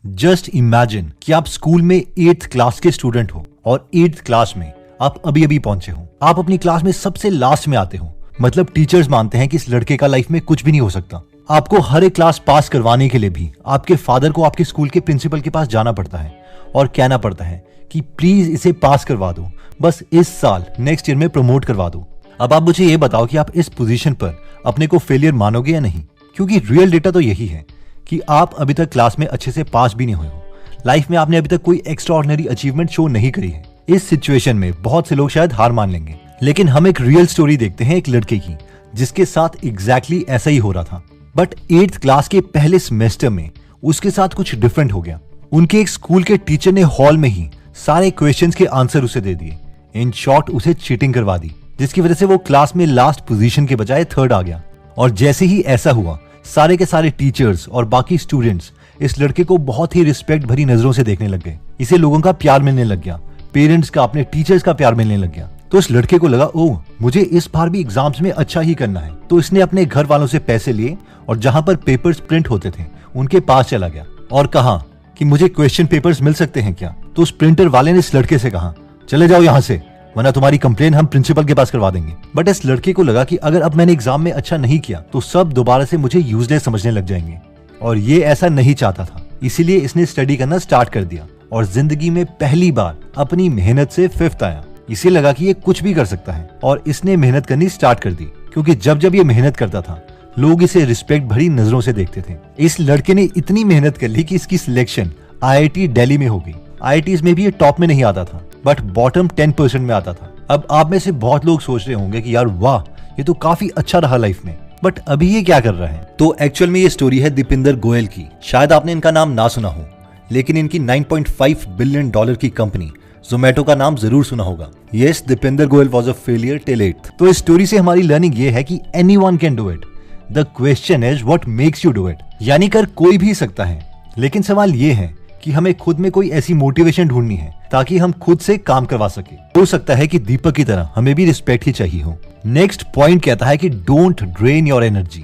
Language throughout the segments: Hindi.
जस्ट इमेजिन कि आप स्कूल में 8th क्लास के स्टूडेंट हो और 8th क्लास में आप अभी अभी पहुंचे हो। आप अपनी क्लास में सबसे लास्ट में आते हो। मतलब टीचर्स मानते हैं कि इस लड़के का लाइफ में कुछ भी नहीं हो सकता। आपको हर एक क्लास पास करवाने के लिए भी आपके फादर को आपके स्कूल के प्रिंसिपल के पास जाना पड़ता है और कहना पड़ता है कि प्लीज इसे पास करवा दो, बस इस साल नेक्स्ट ईयर में प्रमोट करवा दो। अब आप मुझे ये बताओ कि आप इस पोजीशन पर अपने को फेलियर मानोगे या नहीं, क्योंकि रियल डेटा तो यही है कि आप अभी तक क्लास में अच्छे से पास भी नहीं हुए हो। लाइफ में आपने अभी तक कोई एक्स्ट्राऑर्डिनरी अचीवमेंट शो नहीं करी है। इस सिचुएशन में बहुत से लोग शायद हार मान लेंगे, लेकिन हम एक रियल स्टोरी देखते हैं एक लड़के की जिसके साथ एग्जैक्टली ऐसा ही हो रहा था। बट 8th क्लास के पहले सेमेस्टर में उसके साथ कुछ डिफरेंट हो गया। उनके एक स्कूल के टीचर ने हॉल में ही सारे क्वेश्चंस के आंसर उसे दे दिए। इन शॉर्ट उसे चीटिंग करवा दी, जिसकी वजह से वो क्लास में लास्ट पोजीशन के बजाय 3rd आ गया। और जैसे ही ऐसा हुआ, सारे के सारे टीचर्स और बाकी स्टूडेंट्स इस लड़के को बहुत ही रिस्पेक्ट भरी नजरों से देखने लग गए। इसे लोगों का प्यार मिलने लग गया, पेरेंट्स का, अपने टीचर्स का प्यार मिलने लग गया। तो इस लड़के को लगा, ओह मुझे इस बार भी एग्जाम्स में अच्छा ही करना है। तो इसने अपने घर वालों से पैसे लिए और जहां पर पेपर्स प्रिंट होते थे उनके पास चला गया और कहा कि मुझे क्वेश्चन पेपर्स मिल सकते हैं क्या। तो उस प्रिंटर वाले ने इस लड़के से कहा, चले जाओ यहाँ से, वरना तुम्हारी कंप्लेन हम प्रिंसिपल के पास करवा देंगे। बट इस लड़के को लगा कि अगर अब मैंने एग्जाम में अच्छा नहीं किया तो सब दोबारा से मुझे यूजलेस समझने लग जाएंगे, और ये ऐसा नहीं चाहता था। इसीलिए इसने स्टडी करना स्टार्ट कर दिया और जिंदगी में पहली बार अपनी मेहनत से 5th आया। इसे लगा कि ये कुछ भी कर सकता है और इसने मेहनत करनी स्टार्ट कर दी, क्योंकि जब जब ये मेहनत करता था लोग इसे रिस्पेक्ट भरी नजरों से देखते थे। इस लड़के ने इतनी मेहनत कर ली कि इसकी सिलेक्शन IIT दिल्ली में हो गई। IITs में भी ये टॉप में नहीं आता था, बट बॉटम 10% में आता था। अब आप में से बहुत लोग सोच रहे होंगे कि यार वाह, ये तो काफी अच्छा रहा लाइफ में, बट अभी ये क्या कर रहा है। तो एक्चुअल में ये स्टोरी है दीपिंदर गोयल की। शायद आपने इनका नाम ना सुना हो, लेकिन इनकी $9.5 बिलियन की कंपनी जोमेटो का नाम जरूर सुना होगा। Yes, Deepinder Goyal was a failure till 8th। तो इस स्टोरी से हमारी लर्निंग ये है कि anyone can do it, the question is what makes you do it. यानी कर कोई भी सकता है, लेकिन सवाल ये है कि हमें खुद में कोई ऐसी मोटिवेशन ढूंढनी है ताकि हम खुद से काम करवा सके। हो सकता है कि दीपक की तरह हमें भी रिस्पेक्ट ही चाहिए हो। नेक्स्ट पॉइंट कहता है कि don't drain your energy.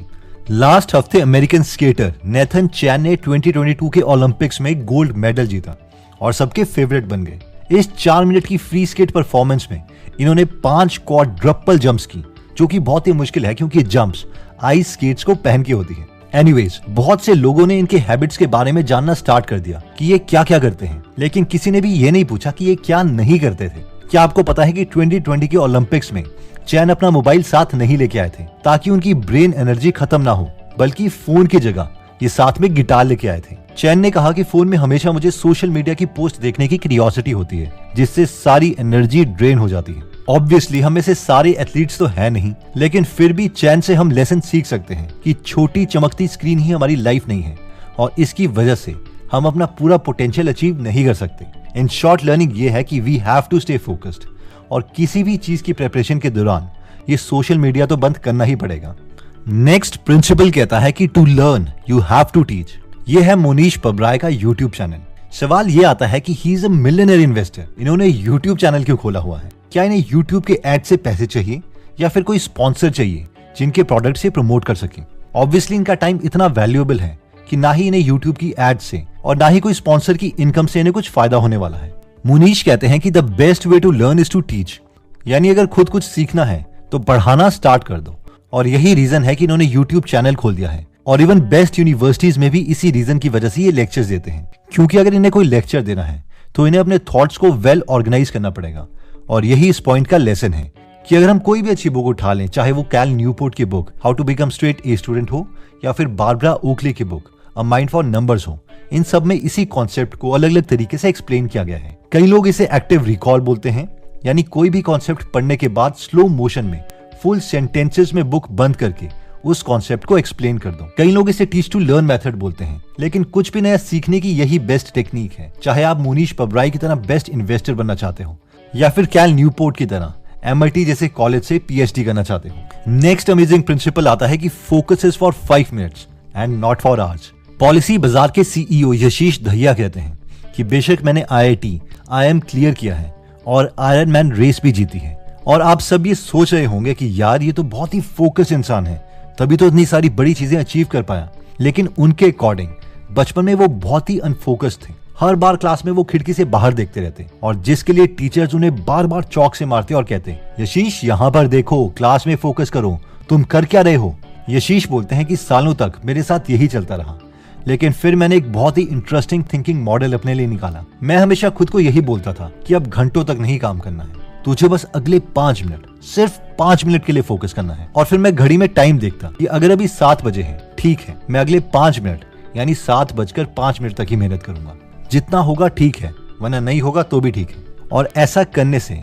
Last हफ्ते अमेरिकन स्केटर नेथन चैन ने 2022 के ओलंपिक्स में गोल्ड मेडल जीता और सबके फेवरेट बन गए। इस 4 मिनट की फ्री स्केट परफॉर्मेंस में इन्होंने 5 क्वाड्रपल जंप्स की, जो कि बहुत ही मुश्किल है क्योंकि जंप्स आइस स्केट्स को पहन के होती है। एनीवेज, बहुत से लोगों ने इनके हैबिट्स के बारे में जानना स्टार्ट कर दिया कि ये क्या क्या करते हैं, लेकिन किसी ने भी ये नहीं पूछा कि ये क्या नहीं करते थे। क्या आपको पता है कि 2020 के ओलंपिक्स में चैन अपना मोबाइल साथ नहीं लेके आए थे ताकि उनकी ब्रेन एनर्जी खत्म ना हो, बल्कि फोन की जगह ये साथ में गिटार लेके आए थे। चैन ने कहा कि फोन में हमेशा मुझे सोशल मीडिया की पोस्ट देखने की क्यूरियोसिटी होती है, जिससे सारी एनर्जी ड्रेन हो जाती है। ऑब्वियसली हम में से सारे एथलीट्स तो है नहीं, लेकिन फिर भी चैन से हम लेसन सीख सकते हैं कि छोटी चमकती स्क्रीन ही हमारी लाइफ नहीं है और इसकी वजह से हम अपना पूरा पोटेंशियल अचीव नहीं कर सकते। इन शॉर्ट लर्निंग ये है कि we have to stay focused, और किसी भी चीज की प्रिपरेशन के दौरान ये सोशल मीडिया तो बंद करना ही पड़ेगा। नेक्स्ट प्रिंसिपल कहता है कि to learn you have to teach. ये है मोनीश पबराय का यूट्यूब चैनल। सवाल ये आता है कि he is a millionaire investor, इन्होंने यूट्यूब चैनल क्यों खोला हुआ है? क्या इन्हें यूट्यूब के एड से पैसे चाहिए या फिर कोई स्पॉन्सर चाहिए जिनके प्रोडक्ट से प्रमोट कर सके? ऑब्वियसली इनका टाइम इतना वैल्यूएबल है कि ना ही इन्हें यूट्यूब की एड से और ना ही कोई स्पॉन्सर की इनकम से इन्हें कुछ फायदा होने वाला है। मुनीश कहते हैं कि the best way to learn is to teach, यानी अगर खुद कुछ सीखना है तो पढ़ाना स्टार्ट कर दो। और यही रीजन है कि इन्होंने यूट्यूब चैनल खोल दिया है, और इवन बेस्ट यूनिवर्सिटीज में भी इसी रीजन की वजह से ये लेक्चर्स देते हैं। क्योंकि अगर इन्हें कोई लेक्चर देना है तो इन्हें अपने थॉट्स को वेल ऑर्गेनाइज करना पड़ेगा, और यही इस पॉइंट का लेसन है कि अगर हम कोई भी अच्छी बुक उठा लें, चाहे वो कैल न्यूपोर्ट की book how to become straight A student हो या फिर बारबरा ओकली की book a mind for numbers हो, इन सब में इसी कॉन्सेप्ट को अलग अलग तरीके से एक्सप्लेन किया गया है। कई लोग इसे एक्टिव रिकॉल बोलते हैं, यानी कोई भी कॉन्सेप्ट पढ़ने के बाद स्लो मोशन में फुल सेंटेंसेस में बुक बंद करके उस कॉन्सेप्ट को एक्सप्लेन कर दो। कई लोग इसे टीच टू लर्न मेथड बोलते हैं, लेकिन कुछ भी नया सीखने की यही बेस्ट टेक्निक है। चाहे आप मोनीश पबराई की तरह बेस्ट इन्वेस्टर बनना चाहते हो या फिर कैल न्यूपोर्ट की तरह MIT जैसे कॉलेज से PhD करना चाहते हो। नेक्स्ट अमेजिंग प्रिंसिपल आता है कि focus is for 5 minutes and not for hours. Policy बाजार के CEO यशीश दहिया कहते हैं कि बेशक मैंने IIT IIM क्लियर किया है और आयरन मैन रेस भी जीती है, और आप सब ये सोच रहे होंगे कि यार ये तो बहुत ही फोकस इंसान है, तभी तो इतनी सारी बड़ी चीजें अचीव कर पाया। लेकिन उनके अकॉर्डिंग बचपन में वो बहुत ही अनफोकस्ड थे। हर बार क्लास में वो खिड़की से बाहर देखते रहते और जिसके लिए टीचर्स उन्हें बार बार चौक से मारते और कहते, यशीश यहाँ पर देखो, क्लास में फोकस करो, तुम कर क्या रहे हो। यशीश बोलते हैं कि सालों तक मेरे साथ यही चलता रहा, लेकिन फिर मैंने एक बहुत ही इंटरेस्टिंग थिंकिंग मॉडल अपने लिए निकाला। मैं हमेशा खुद को यही बोलता था कि अब घंटों तक नहीं काम करना है, तुझे बस अगले 5 मिनट, सिर्फ 5 मिनट के लिए फोकस करना है। और फिर मैं घड़ी में टाइम देखता कि अगर अभी 7 बजे है, ठीक है, मैं अगले 5 मिनट यानी 7:05 तक ही मेहनत करूंगा। जितना होगा ठीक है, वरना नहीं होगा तो भी ठीक है। और ऐसा करने से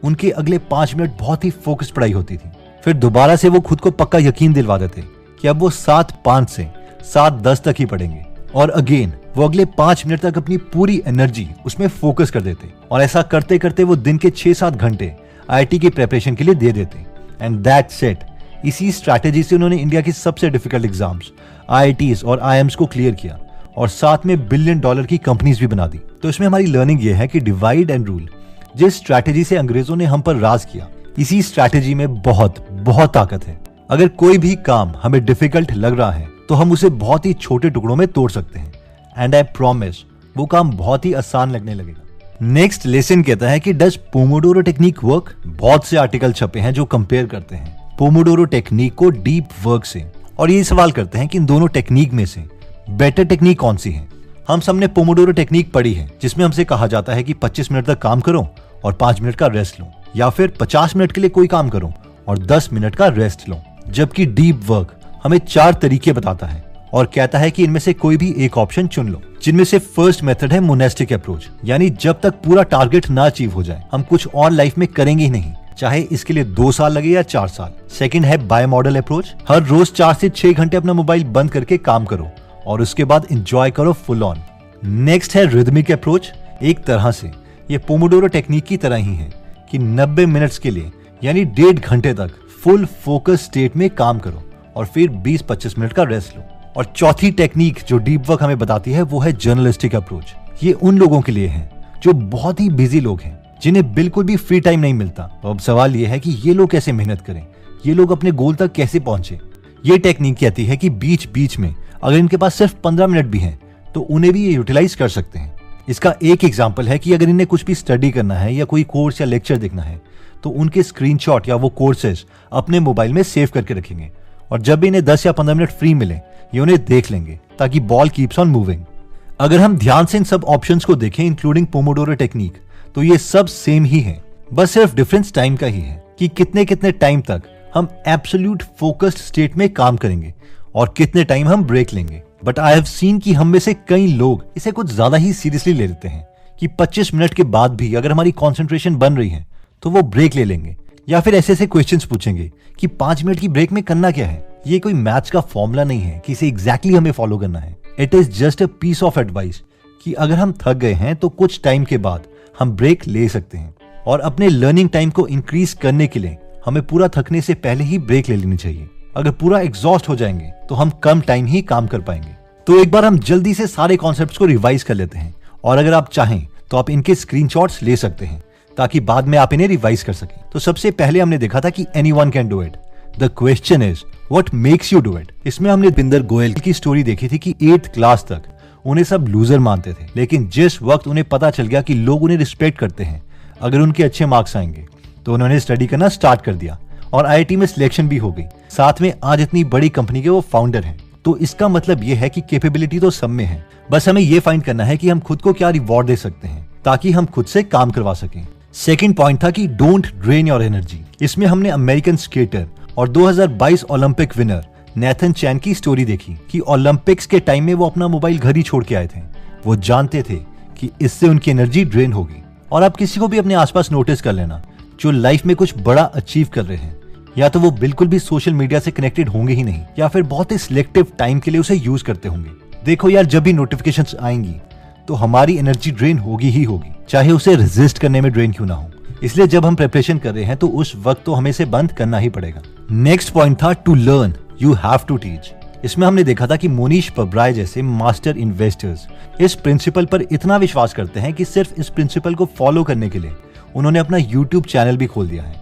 उनके अगले 5 मिनट बहुत ही फोकस पढ़ाई होती थी। फिर दोबारा से वो खुद को पक्का यकीन दिलवा देते कि अब वो 7:05 से 7:10 तक ही पढ़ेंगे। और अगेन वो अगले 5 मिनट तक अपनी पूरी एनर्जी उसमें फोकस कर देते और ऐसा करते करते वो दिन के 6-7 घंटे आईआईटी की प्रिपरेशन के लिए दे देते। And that's it. इसी स्ट्रैटेजी से उन्होंने इंडिया की सबसे डिफिकल्ट एग्जाम्स, आईआईटीज और आईएम्स को क्लियर किया और साथ में $1 बिलियन की कंपनीज भी बना दी। तो इसमें हमारी लर्निंग ये है कि डिवाइड एंड रूल, जिस स्ट्रैटेजी से अंग्रेजों ने हम पर राज किया, इसी स्ट्रैटेजी में बहुत बहुत ताकत है। अगर कोई भी काम हमें डिफिकल्ट लग रहा है तो हम उसे बहुत ही छोटे टुकड़ों में तोड़ सकते हैं। एंड आई प्रॉमिस वो काम बहुत ही आसान लगने लगेगा। नेक्स्ट लेसन कहता है कि डज पोमोडोरो टेक्निक वर्क। बहुत से आर्टिकल छपे हैं जो कंपेयर करते हैं पोमोडोरो टेक्निक को डीप वर्क से, और ये सवाल करते हैं कि इन दोनों टेक्निक में से बेटर टेक्निक कौन सी है। हम सबने पोमोडोरो टेक्निक पढ़ी है, जिसमें हमसे कहा जाता है कि 25 मिनट तक काम करो और 5 मिनट का रेस्ट लो, या फिर 50 मिनट के लिए कोई काम करो और 10 मिनट का रेस्ट लो। जबकि डीप वर्क हमें 4 तरीके बताता है और कहता है कि इनमें से कोई भी एक ऑप्शन चुन लो, जिनमें से फर्स्ट मेथड है मोनेस्टिक अप्रोच, यानी जब तक पूरा टारगेट ना अचीव हो जाए हम कुछ और लाइफ में करेंगे ही नहीं, चाहे इसके लिए 2 साल लगे या 4 साल। सेकंड है बाय मॉडल अप्रोच, हर रोज 4 से 6 घंटे अपना मोबाइल बंद करके काम करो और उसके बाद एंजॉय करो फुल ऑन। नेक्स्ट है रिदमिक अप्रोच। एक तरह से ये पोमोडोरो टेक्निक की तरह ही है कि 90 मिनट्स के लिए यानी 1.5 घंटे तक फुल फोकस स्टेट में काम करो और फिर 20-25 मिनट का रेस्ट लो। और चौथी टेक्निक जो डीप वर्क हमें बताती है वो है जर्नलिस्टिक अप्रोच। ये उन लोगों के लिए है जो बहुत ही बिजी लोग हैं, जिन्हें बिल्कुल भी फ्री टाइम नहीं मिलता। तो अब सवाल ये है कि ये लोग कैसे मेहनत करें, ये लोग अपने गोल तक कैसे पहुंचे। ये टेक्निक कहती है कि बीच बीच में अगर इनके पास सिर्फ 15 मिनट भी हैं तो उन्हें भी ये यूटिलाइज कर सकते हैं। इसका एक एग्जाम्पल है कि अगर इन्हें कुछ भी स्टडी करना है या कोई कोर्स या लेक्चर देखना है तो उनके स्क्रीनशॉट या वो कोर्सेज अपने मोबाइल में सेव करके रखेंगे और जब भी इन्हें 10 या 15 मिनट फ्री मिले ये उन्हें देख लेंगे, ताकि बॉल कीप्स ऑन मूविंग। अगर हम ध्यान से इन सब ऑप्शंस को देखें इंक्लूडिंग पोमोडोरो टेक्निक, तो ये सब सेम ही है, बस सिर्फ डिफरेंस टाइम का ही है कि कितने कितने टाइम तक हम एब्सोल्यूट फोकस्ड स्टेट में काम करेंगे और कितने टाइम हम ब्रेक लेंगे। बट आई हैव सीन कि हम में से कई लोग इसे कुछ ज्यादा ही सीरियसली ले लेते हैं कि 25 मिनट के बाद भी अगर हमारी कंसंट्रेशन बन रही है तो वो ब्रेक ले लेंगे, या फिर ऐसे ऐसे क्वेश्चंस पूछेंगे कि 5 मिनट की ब्रेक में करना क्या है। ये कोई मैथ्स का फॉर्मूला नहीं है कि इसे एग्जैक्टली हमें फॉलो करना है। It is just a piece of advice कि अगर हम थक गए हैं तो कुछ टाइम के बाद हम ब्रेक ले सकते हैं, और अपने लर्निंग टाइम को इंक्रीज करने के लिए हमें पूरा थकने से पहले ही ब्रेक ले लेनी चाहिए। अगर पूरा एग्जॉस्ट हो जाएंगे तो हम कम टाइम ही काम कर पाएंगे। तो एक बार हम जल्दी से सारे कॉन्सेप्ट्स को रिवाइज कर लेते हैं, और अगर आप चाहें तो आप इनके स्क्रीनशॉट्स ले सकते हैं ताकि बाद में आप इन्हें रिवाइज कर सकें। तो सबसे पहले हमने देखा था कि anyone can do it, the question is what makes you do it. इसमें हमने बिंदर गोयल की स्टोरी देखी थी कि 8th क्लास तक उन्हें सब लूजर मानते थे, लेकिन जिस वक्त उन्हें पता चल गया कि लोग उन्हें रिस्पेक्ट करते हैं अगर उनके अच्छे मार्क्स आएंगे, तो उन्होंने स्टडी करना स्टार्ट कर दिया और आईआईटी में सिलेक्शन भी हो गई। साथ में आज इतनी बड़ी कंपनी के वो फाउंडर हैं। तो इसका मतलब ये है कि कैपेबिलिटी तो सब में है, बस हमें ये फाइंड करना है कि हम खुद को क्या रिवॉर्ड दे सकते हैं ताकि हम खुद से काम करवा सकें। सेकंड पॉइंट था कि डोंट ड्रेन योर एनर्जी। इसमें हमने अमेरिकन स्केटर और 2022 ओलंपिक विनर नेथन चैन की स्टोरी देखी कि ओलंपिक्स के टाइम में वो अपना मोबाइल घर ही छोड़ के आए थे। वो जानते थे कि इससे उनकी एनर्जी ड्रेन होगी। और आप किसी को भी अपने आसपास नोटिस कर लेना जो लाइफ में कुछ बड़ा अचीव कर रहे हैं, या तो वो बिल्कुल भी सोशल मीडिया से कनेक्टेड होंगे ही नहीं, या फिर बहुत ही सिलेक्टिव टाइम के लिए उसे यूज करते होंगे। देखो यार, जब भी नोटिफिकेशंस आएंगी तो हमारी एनर्जी ड्रेन होगी ही होगी, चाहे उसे रेजिस्ट करने में ड्रेन क्यों ना हो। इसलिए जब हम प्रिपरेशन कर रहे हैं तो उस वक्त तो हमें इसे बंद करना ही पड़ेगा। नेक्स्ट पॉइंट था to learn you have to teach. इसमें हमने देखा था कि मोनीश पब्राय जैसे मास्टर इन्वेस्टर्स इस प्रिंसिपल पर इतना विश्वास करते हैं कि सिर्फ इस प्रिंसिपल को फॉलो करने के लिए उन्होंने अपना यूट्यूब चैनल भी खोल दिया है,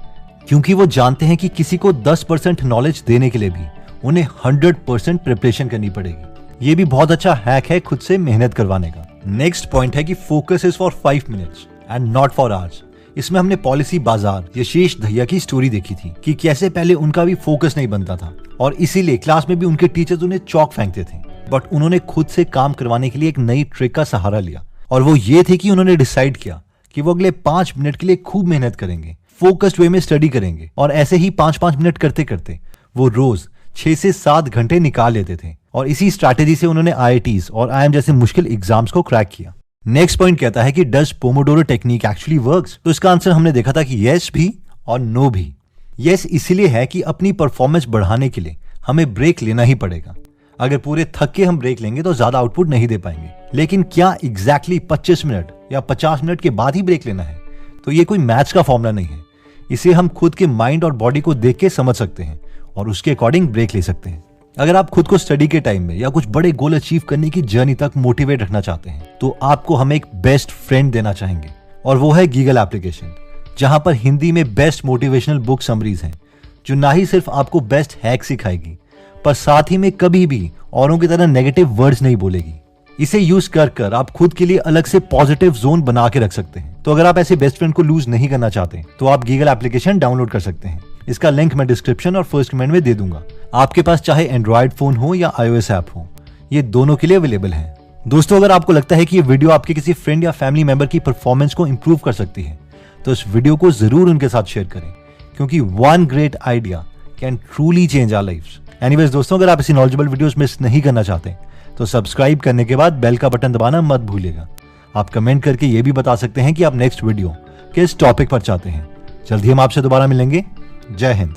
क्योंकि वो जानते हैं कि किसी को 10% नॉलेज देने के लिए भी उन्हें 100% प्रिपरेशन करनी पड़ेगी। ये भी बहुत अच्छा हैक है खुद से मेहनत करवाने का। नेक्स्ट पॉइंट है कि focus is for 5 minutes and not for hours. इसमें हमने पॉलिसी बाजार यशेश दहिया की स्टोरी देखी थी कि कैसे पहले उनका भी फोकस नहीं बनता था और इसीलिए क्लास में भी उनके टीचर्स उन्हें चौक फेंकते थे, बट उन्होंने खुद से काम करवाने के लिए एक नई ट्रिक का सहारा लिया और वो ये थे कि उन्होंने डिसाइड किया कि वो अगले 5 मिनट के लिए खूब मेहनत करेंगे, फोकस्ड वे में स्टडी करेंगे और ऐसे ही 5-5 मिनट करते करते वो रोज 6 से 7 घंटे निकाल लेते थे और इसी स्ट्रैटेजी से उन्होंने IITs और IIM जैसे मुश्किल एग्जाम्स को क्रैक किया। नेक्स्ट पॉइंट कहता है कि does Pomodoro technique actually works? तो इसका आंसर हमने देखा था कि यस भी और नो भी। यस इसीलिए है कि अपनी परफॉर्मेंस बढ़ाने के लिए हमें ब्रेक लेना ही पड़ेगा। अगर पूरे थक के हम ब्रेक लेंगे तो ज्यादा आउटपुट नहीं दे पाएंगे, लेकिन क्या एग्जैक्टली 25 मिनट या 50 मिनट के बाद ही ब्रेक लेना है? तो ये कोई मैथ्स का फॉर्मूला नहीं है। इसे हम खुद के माइंड और बॉडी को देख के समझ सकते हैं और उसके अकॉर्डिंग ब्रेक ले सकते हैं। अगर आप खुद को स्टडी के टाइम में या कुछ बड़े गोल अचीव करने की जर्नी तक मोटिवेट रखना चाहते हैं तो आपको हम एक बेस्ट फ्रेंड देना चाहेंगे और वो है गीगल एप्लीकेशन, जहां पर हिंदी में बेस्ट मोटिवेशनल बुक समरीज हैं, जो ना ही सिर्फ आपको बेस्ट हैक सिखाएगी पर साथ ही में कभी भी औरों की तरह नेगेटिव वर्ड्स नहीं बोलेगी। इसे यूज कर आप खुद के लिए अलग से पॉजिटिव जोन बना के रख सकते हैं। तो अगर आप ऐसे बेस्ट फ्रेंड को लूज नहीं करना चाहते तो आप गीगल एप्लीकेशन डाउनलोड कर सकते हैं। इसका लिंक मैं डिस्क्रिप्शन और फर्स्ट कमेंट में दे दूंगा। आपके पास चाहे एंड्रॉइड फोन हो या iOS ऐप हो, ये दोनों के लिए अवेलेबल है। दोस्तों, अगर आपको लगता है कि ये वीडियो आपके किसी फ्रेंड या फैमिली मेंबर की परफॉर्मेंस को इंप्रूव कर सकती है तो इस वीडियो को जरूर उनके साथ शेयर करें, क्योंकि one great idea can truly change our lives. Anyways दोस्तों, अगर आप ऐसी नॉलेजेबल वीडियोस मिस नहीं करना चाहते तो सब्सक्राइब करने के बाद बेल का बटन दबाना मत भूलिएगा। आप कमेंट करके ये भी बता सकते हैं कि आप नेक्स्ट वीडियो किस टॉपिक पर चाहते हैं। जल्दी हम आपसे दोबारा मिलेंगे। जय हिंद।